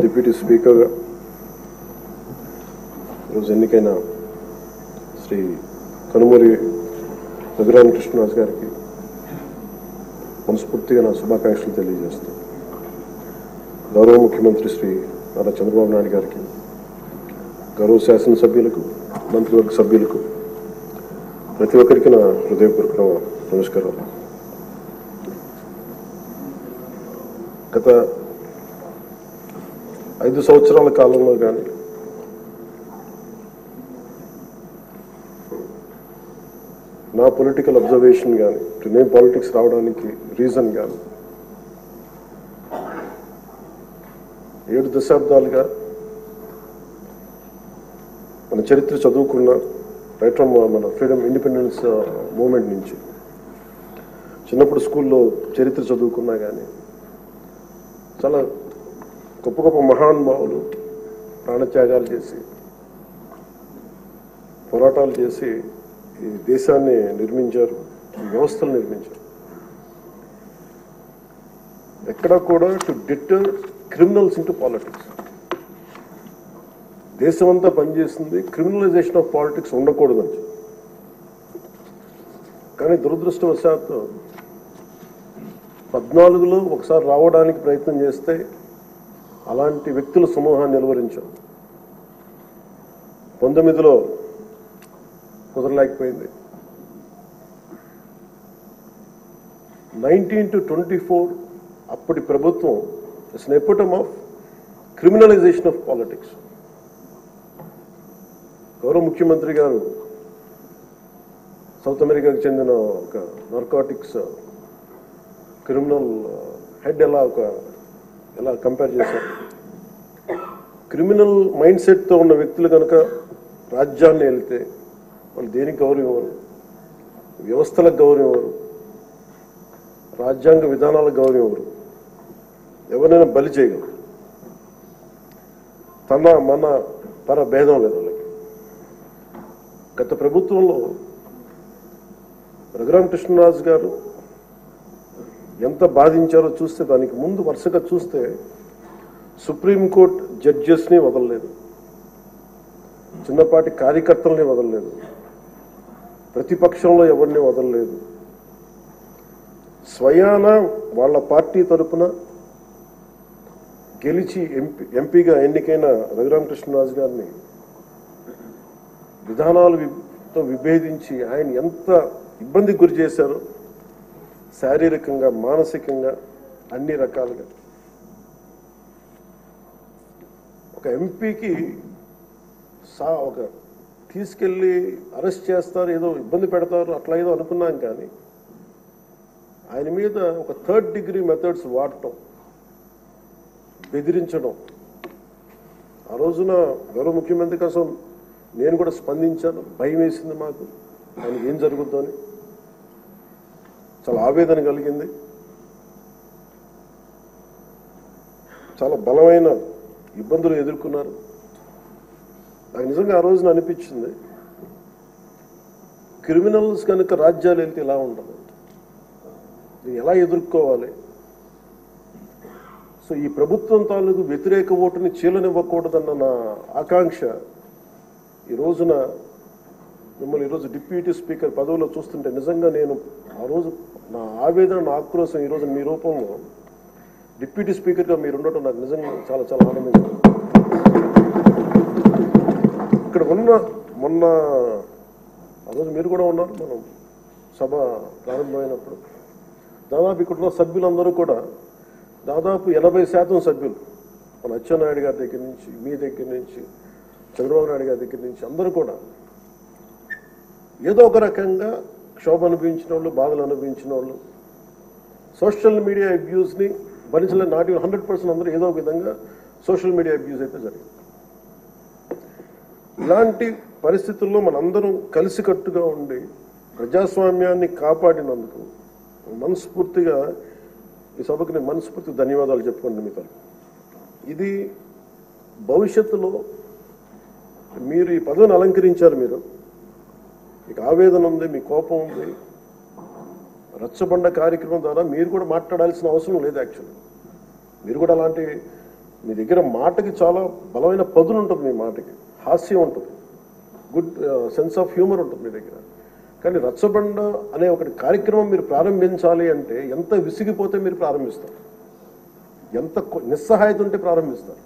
Deputy స్పీకర్గా ఈరోజు ఎన్నికైన శ్రీ కనుమూరి రఘురామకృష్ణరాజు గారికి మనస్ఫూర్తిగా నా శుభాకాంక్షలు తెలియజేస్తాను. గౌరవ ముఖ్యమంత్రి శ్రీ నారా చంద్రబాబు నాయుడు గారికి, గౌరవ శాసనసభ్యులకు, మంత్రివర్గ సభ్యులకు, ప్రతి ఒక్కరికి నా హృదయపూర్వక నమస్కారాలు. గత 5 సంవత్సరాల కాలంలో కానీ నా పొలిటికల్ అబ్జర్వేషన్ కానీ నేను పాలిటిక్స్ రావడానికి రీజన్ కానీ 7 దశాబ్దాలుగా మన చరిత్ర చదువుకున్న రైట్ ఫ్రమ్ మన ఫ్రీడమ్ ఇండిపెండెన్స్ మూమెంట్ నుంచి చిన్నప్పుడు స్కూల్లో చరిత్ర చదువుకున్నా కానీ చాలా గొప్ప గొప్ప మహానుభావులు ప్రాణత్యాగాలు చేసి పోరాటాలు చేసి ఈ దేశాన్ని నిర్మించారు, ఈ వ్యవస్థలు నిర్మించారు. ఎక్కడా కూడా to deter criminals into politics. దేశమంతా పనిచేస్తుంది క్రిమినలైజేషన్ ఆఫ్ పాలిటిక్స్ ఉండకూడదని. కానీ దురదృష్టవశాత్తు 14లో ఒకసారి రావడానికి ప్రయత్నం చేస్తే అలాంటి వ్యక్తుల సమూహాన్ని నిలువరించాం. 19లో కుదరలేకపోయింది. 19 to 24 అప్పటి ప్రభుత్వం it's an ఎపిటమ్ of criminalization of politics. గౌరవ ముఖ్యమంత్రి గారు సౌత్ అమెరికాకు చెందిన ఒక నార్కాటిక్స్ క్రిమినల్ హెడ్ ఎలా కంపేర్ చేశారు. క్రిమినల్ మైండ్ సెట్తో ఉన్న వ్యక్తులు కనుక రాజ్యాన్ని వెళ్తే వాళ్ళు దేనికి గౌరవం ఇవ్వరు, వ్యవస్థలకు గౌరవం ఇవ్వరు, రాజ్యాంగ విధానాలకు గౌరవం ఇవ్వరు, ఎవరైనా బలి చేయగలరు. మన పర భేదం లేదు వాళ్ళకి. గత ప్రభుత్వంలో రఘురామకృష్ణరాజు గారు ఎంత బాధించారో చూస్తే, దానికి ముందు వరుసగా చూస్తే సుప్రీంకోర్టు జడ్జెస్ని వదలలేదు, చిన్నపాటి కార్యకర్తల్ని వదలలేదు, ప్రతిపక్షంలో ఎవరిని వదలలేదు. స్వయాన వాళ్ళ పార్టీ తరఫున గెలిచి ఎంపీగా ఎన్నికైన రఘురామకృష్ణరాజు గారిని విధానాలతో విభేదించి ఆయన ఎంత ఇబ్బందికి గురి చేశారో, శారీరకంగా, మానసికంగా, అన్ని రకాలుగా. ఒక ఎంపీకి ఒక తీసుకెళ్ళి అరెస్ట్ చేస్తారు, ఏదో ఇబ్బంది పెడతారు, అట్లా ఏదో అనుకున్నాం. కానీ ఆయన మీద ఒక 3rd degree మెథడ్స్ వాడటం, బెదిరించడం. ఆ రోజున గౌరవ ముఖ్యమంత్రి కోసం నేను కూడా స్పందించాను. భయం వేసింది మాకు, ఆయనకి ఏం జరుగుద్దో అని. చాలా ఆవేదన కలిగింది. చాలా బలమైన ఇబ్బందులు ఎదుర్కొన్నారు. నాకు నిజంగా ఆ రోజున అనిపించింది, క్రిమినల్స్ కనుక రాజ్యాలు వెళ్తే ఎలా ఉండదు, ఎలా ఎదుర్కోవాలి. సో ఈ ప్రభుత్వం తాలూకు వ్యతిరేక ఓటుని చీలనివ్వకూడదన్న నా ఆకాంక్ష ఈ రోజున మిమ్మల్ని ఈరోజు డిప్యూటీ స్పీకర్ పదవిలో చూస్తుంటే నిజంగా నేను ఆ రోజు నా ఆవేదన, నా ఆక్రోశం ఈరోజు మీ రూపంలో డిప్యూటీ స్పీకర్గా మీరు ఉండటం నాకు నిజంగా చాలా చాలా ఆనందించింది. ఇక్కడ మొన్న ఆ రోజు మీరు కూడా ఉన్నారు. మనం సభ ప్రారంభమైనప్పుడు దాదాపు ఇక్కడున్న సభ్యులందరూ కూడా దాదాపు 80% సభ్యులు, మన అచ్చెన్నాయుడు గారి దగ్గర నుంచి, మీ దగ్గర నుంచి, చంద్రబాబు నాయుడు గారి దగ్గర నుంచి అందరూ కూడా ఏదో ఒక రకంగా క్షోభ అనుభవించిన వాళ్ళు, బాధలు అనుభవించిన వాళ్ళు, సోషల్ మీడియా అబ్యూస్ని భరించలేదు. నాటి 100% అందరూ ఏదో ఒక విధంగా సోషల్ మీడియా అబ్యూస్ అయితే జరిగింది. ఇలాంటి పరిస్థితుల్లో మనందరం కలిసికట్టుగా ఉండి ప్రజాస్వామ్యాన్ని కాపాడినందుకు మనస్ఫూర్తిగా ఈ సభకు నేను మనస్ఫూర్తిగా ధన్యవాదాలు చెప్పుకోండి మీతో. ఇది భవిష్యత్తులో మీరు ఈ పదవిని అలంకరించారు. మీరు మీకు ఆవేదన ఉంది, మీ కోపం ఉంది. రచ్చబండ కార్యక్రమం ద్వారా మీరు కూడా మాట్లాడాల్సిన అవసరం లేదు. యాక్చువల్లీ మీరు కూడా అలాంటి మీ దగ్గర మాటకి చాలా బలమైన పదును ఉంటుంది, మీ మాటకి హాస్యం ఉంటుంది, గుడ్ సెన్స్ ఆఫ్ హ్యూమర్ ఉంటుంది మీ దగ్గర. కానీ రచ్చబండ అనే ఒకటి కార్యక్రమం మీరు ప్రారంభించాలి అంటే ఎంత విసిగిపోతే మీరు ప్రారంభిస్తారు, ఎంత నిస్సహాయత ఉంటే ప్రారంభిస్తారు.